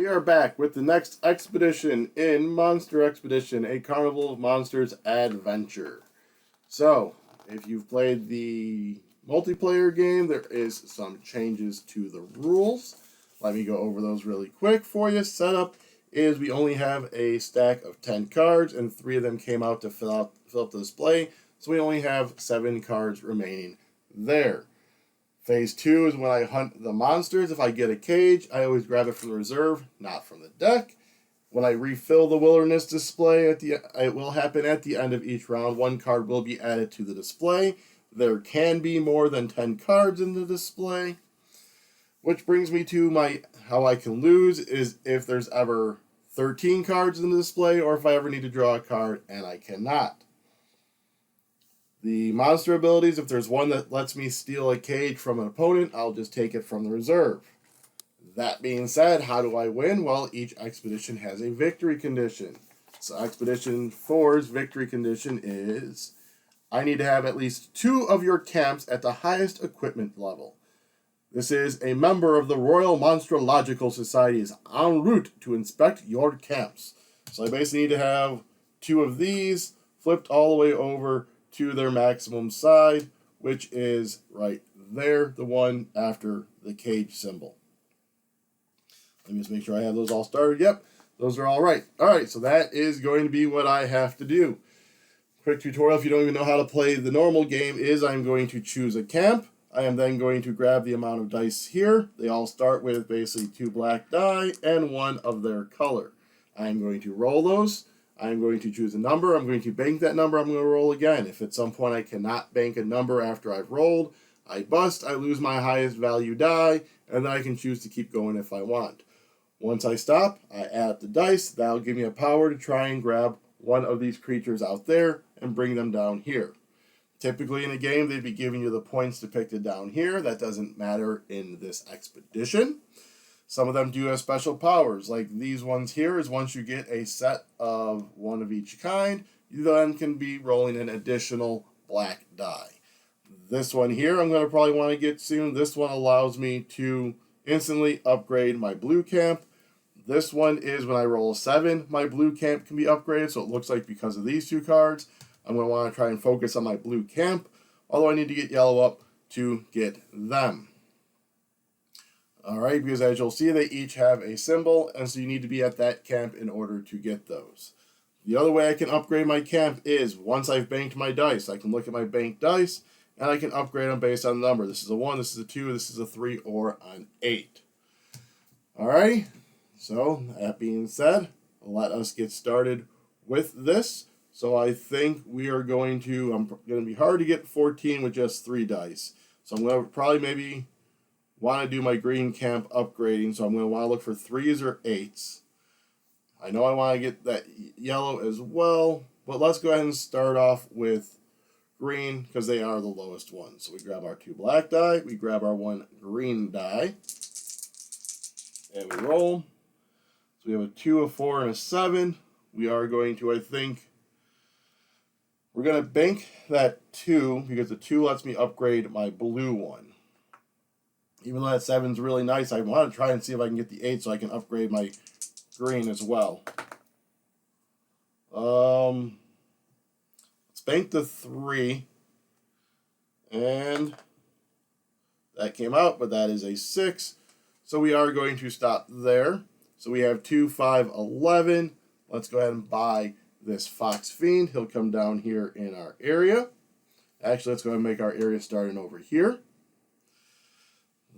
are back with the next expedition in Monster Expedition, a Carnival of Monsters adventure. So, if you've played the multiplayer game, there is some changes to the rules. Let me go over those really quick for you. Setup is we only have a stack of 10 cards, and 3 of them came out to fill up the display, so we only have 7 cards remaining there. Phase 2 is when I hunt the monsters. If I get a cage, I always grab it from the reserve, not from the deck. When I refill the wilderness display, it will happen at the end of each round. 1 card will be added to the display. There can be more than 10 cards in the display. Which brings me to how I can lose is if there's ever 13 cards in the display, or if I ever need to draw a card and I cannot. The monster abilities, if there's one that lets me steal a cage from an opponent, I'll just take it from the reserve. That being said, how do I win? Well, each expedition has a victory condition. So Expedition 4's victory condition is, I need to have at least 2 of your camps at the highest equipment level. This is a member of the Royal Monstrological Society is en route to inspect your camps. So I basically need to have 2 of these flipped all the way over to their maximum side, which is right there, the one after the cage symbol. Let me just make sure I have those all started. Yep, those are all right. All right, so that is going to be what I have to do. Quick tutorial, if you don't even know how to play the normal game, is I'm going to choose a camp. I am then going to grab the amount of dice here. They all start with basically 2 black die and 1 of their color. I am going to roll those. I'm going to choose a number. I'm going to bank that number. I'm going to roll again. If at some point I cannot bank a number after I've rolled, I bust, I lose my highest value die, and then I can choose to keep going if I want. Once I stop, I add up the dice. That'll give me a power to try and grab one of these creatures out there and bring them down here. Typically in a game, they'd be giving you the points depicted down here. That doesn't matter in this expedition. Some of them do have special powers, like these ones here is once you get a set of 1 of each kind, you then can be rolling an additional black die. This one here I'm going to probably want to get soon. This one allows me to instantly upgrade my blue camp. This one is when I roll a 7, my blue camp can be upgraded, so it looks like because of these 2 cards, I'm going to want to try and focus on my blue camp, although I need to get yellow up to get them. Alright, because as you'll see, they each have a symbol, and so you need to be at that camp in order to get those. The other way I can upgrade my camp is, once I've banked my dice, I can look at my banked dice, and I can upgrade them based on the number. This is a 1, this is a 2, this is a 3, or an 8. Alrighty, so that being said, let us get started with this. So I think we are going to be hard to get 14 with just 3 dice. So I'm going to probably maybe want to do my green camp upgrading, so I'm going to want to look for 3s or 8s. I know I want to get that yellow as well, but let's go ahead and start off with green because they are the lowest ones. So we grab our 2 black die, we grab our 1 green die, and we roll. So we have a 2, a 4, and a 7. We are going to, I think, we're going to bank that 2 because the 2 lets me upgrade my blue one. Even though that 7's really nice, I want to try and see if I can get the 8 so I can upgrade my green as well. Let's bank the 3. And that came out, but that is a 6. So we are going to stop there. So we have 2, 5, 11. Let's go ahead and buy this Fox Fiend. He'll come down here in our area. Actually, let's go ahead and make our area starting over here.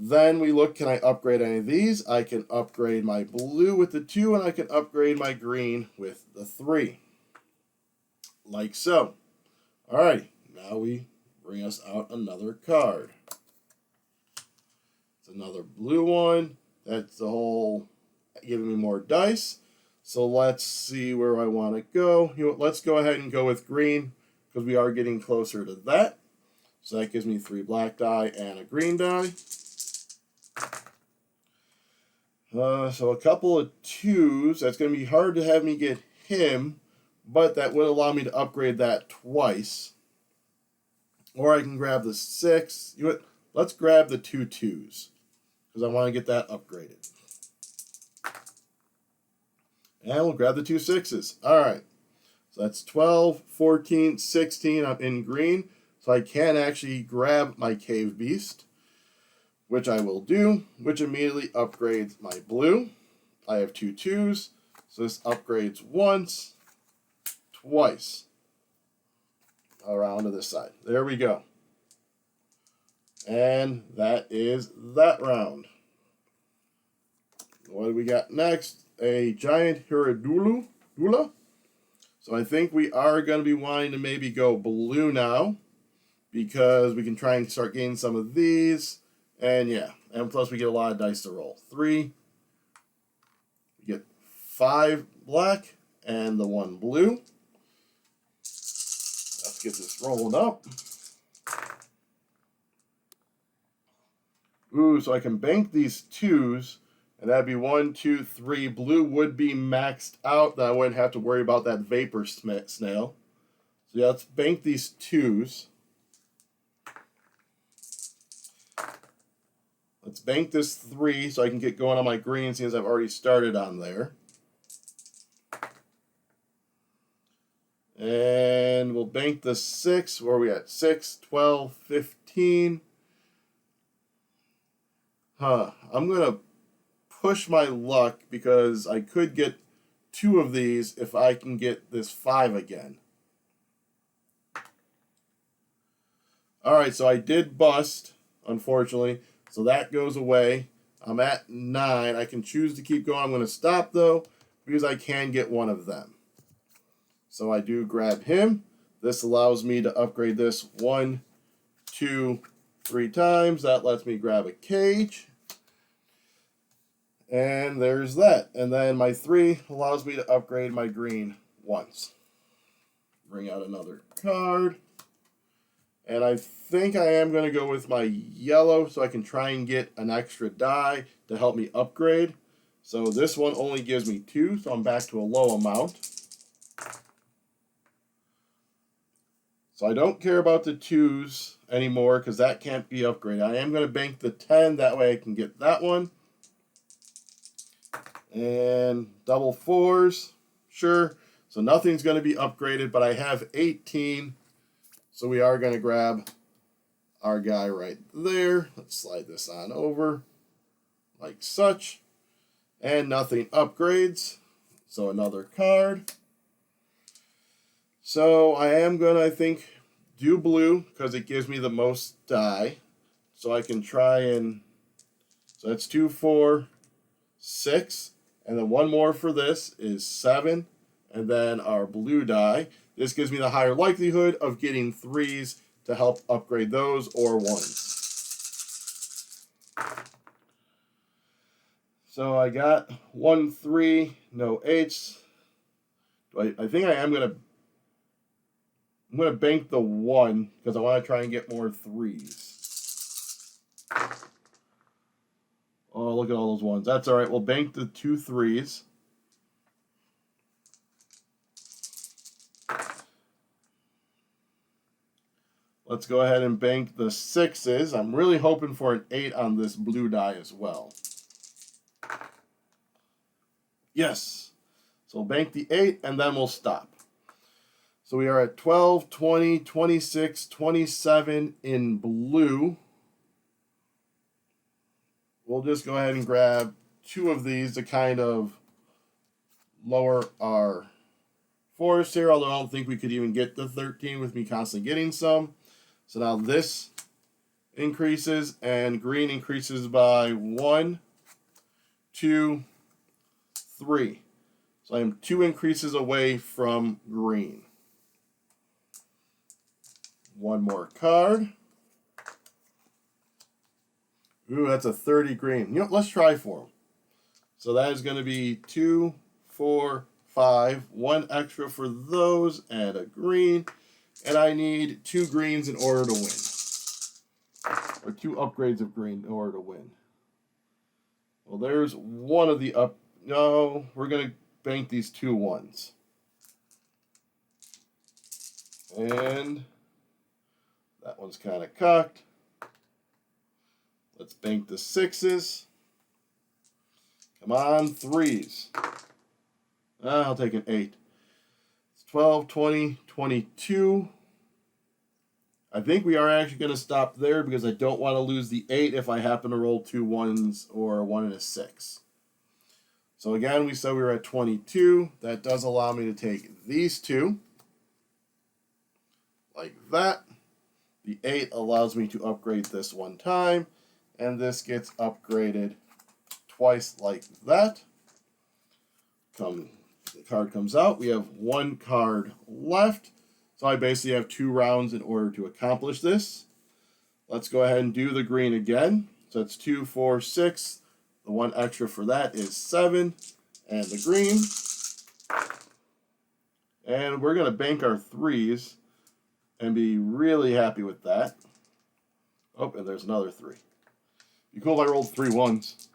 Then we look, can I upgrade any of these? I can upgrade my blue with the 2, and I can upgrade my green with the 3. Like so. Alright, now we bring us out another card. It's another blue one. That's the whole giving me more dice. So let's see where I want to go. You know what, let's go ahead and go with green because we are getting closer to that. So that gives me 3 black die and a green die. So a couple of 2s. That's going to be hard to have me get him, but that would allow me to upgrade that twice. Or I can grab the 6. You know what? Let's grab the 2 2s because I want to get that upgraded. And we'll grab the 2 6s. All right. So that's 12, 14, 16. I'm in green. So I can actually grab my Cave Beast, which I will do, which immediately upgrades my blue. I have 2 2s. So this upgrades once, twice. Around to this side. There we go. And that is that round. What do we got next? A giant Hiradula. So I think we are going to be wanting to maybe go blue now, because we can try and start getting some of these. And yeah, and plus we get a lot of dice to roll. 3. We get 5 black and the 1 blue. Let's get this rolling up. Ooh, so I can bank these 2s, and that'd be 1, 2, 3. Blue would be maxed out, then I wouldn't have to worry about that vapor snail. So yeah, let's bank these 2s. Let's bank this 3 so I can get going on my green, since I've already started on there. And we'll bank the 6. Where are we at? 6, 12, 15. I'm going to push my luck, because I could get 2 of these if I can get this 5 again. Alright, so I did bust, unfortunately. So that goes away. I'm at 9. I can choose to keep going. I'm going to stop, though, because I can get one of them. So I do grab him. This allows me to upgrade this 1, 2, 3 times. That lets me grab a cage. And there's that. And then my 3 allows me to upgrade my green once. Bring out another card. And I think I am going to go with my yellow, so I can try and get an extra die to help me upgrade. So this one only gives me 2, so I'm back to a low amount. So I don't care about the 2s anymore, because that can't be upgraded. I am going to bank the 10, that way I can get that one. And double 4s, sure. So nothing's going to be upgraded, but I have 18. So we are going to grab our guy right there. Let's slide this on over like such. And nothing upgrades. So another card. So I am going to, I think, do blue, because it gives me the most die. So I can try and... So that's 2, 4, 6. And then one more for this is 7. And then our blue die. This gives me the higher likelihood of getting 3s to help upgrade those, or 1s. So I got 1, 3, no 8s. I think I am going to... I'm going to bank the 1, because I want to try and get more 3s. Oh, look at all those 1s. That's all right. We'll bank the 2 3s. Let's go ahead and bank the 6s. I'm really hoping for an 8 on this blue die as well. Yes. So we'll bank the 8, and then we'll stop. So we are at 12, 20, 26, 27 in blue. We'll just go ahead and grab 2 of these to kind of lower our forest here, although I don't think we could even get the 13 with me constantly getting some. So now this increases, and green increases by 1, 2, 3. So I am 2 increases away from green. One more card. Ooh, that's a 30 green. You know, let's try for them. So that is going to be 2, 4, 5. 1 extra for those, and a green. And I need 2 greens in order to win. Or 2 upgrades of green in order to win. Well, there's one of the up... No, we're going to bank these 2 1s. And that one's kind of cocked. Let's bank the 6s. Come on, 3s. I'll take an 8. It's 12, 20, 22. I think we are actually going to stop there because I don't want to lose the 8 if I happen to roll 2 1s or a 1 and a 6. So again, we said we were at 22. That does allow me to take these two, like that. The 8 allows me to upgrade this one time, and this gets upgraded twice like that. The card comes out. We have 1 card left. So I basically have 2 rounds in order to accomplish this. Let's go ahead and do the green again. So it's 2, 4, 6. The 1 extra for that is 7. And the green. And we're going to bank our 3s and be really happy with that. Oh, and there's another 3. Be cool if I rolled 3 1s.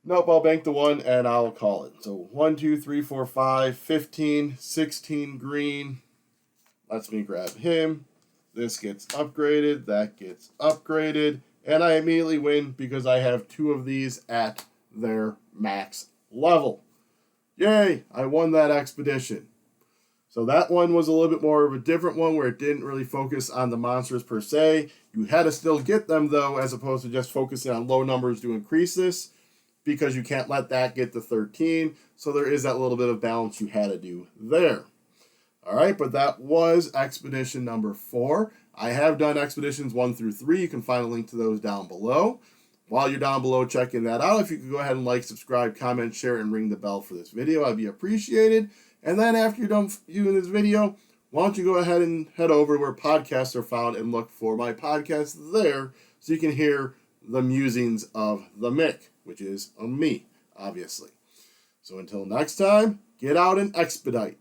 Nope, I'll bank the 1 and I'll call it. So 1, 2, 3, 4, 5, 15, 16 green. Lets me grab him. This gets upgraded. That gets upgraded. And I immediately win because I have 2 of these at their max level. Yay! I won that expedition. So that one was a little bit more of a different one where it didn't really focus on the monsters per se. You had to still get them though, as opposed to just focusing on low numbers to increase this, because you can't let that get to 13. So there is that little bit of balance you had to do there. All right, but that was expedition number 4. I have done expeditions 1 through 3. You can find a link to those down below. While you're down below checking that out, if you could go ahead and like, subscribe, comment, share, and ring the bell for this video, I'd be appreciated. And then after you're done viewing this video, why don't you go ahead and head over to where podcasts are found and look for my podcast there so you can hear the musings of the Mick, which is me, obviously. So until next time, get out and expedite.